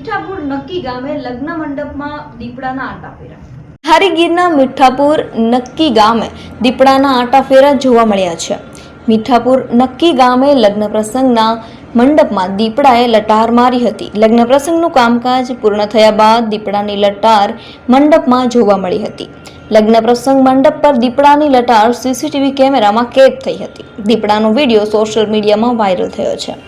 મીઠાપુર નક્કી ગામે લગ્ન મંડપમાં દીપડાના આટા ફેરા। ધારીગીરના મીઠાપુર નક્કી ગામે દીપડાના આટા ફેરા જોવા મળ્યા છે। મીઠાપુર નક્કી ગામે લગ્ન પ્રસંગના મંડપમાં દીપડાએ લટાર મારી હતી। લગ્ન પ્રસંગનું કામકાજ પૂર્ણ થયા બાદ દીપડાની લટાર મંડપમાં જોવા મળી હતી। લગ્ન પ્રસંગ મંડપ પર દીપડાની લટાર સીસીટીવી કેમેરામાં કેદ થઈ હતી। દીપડાનો વિડીયો સોશિયલ મીડિયામાં વાયરલ થયો છે।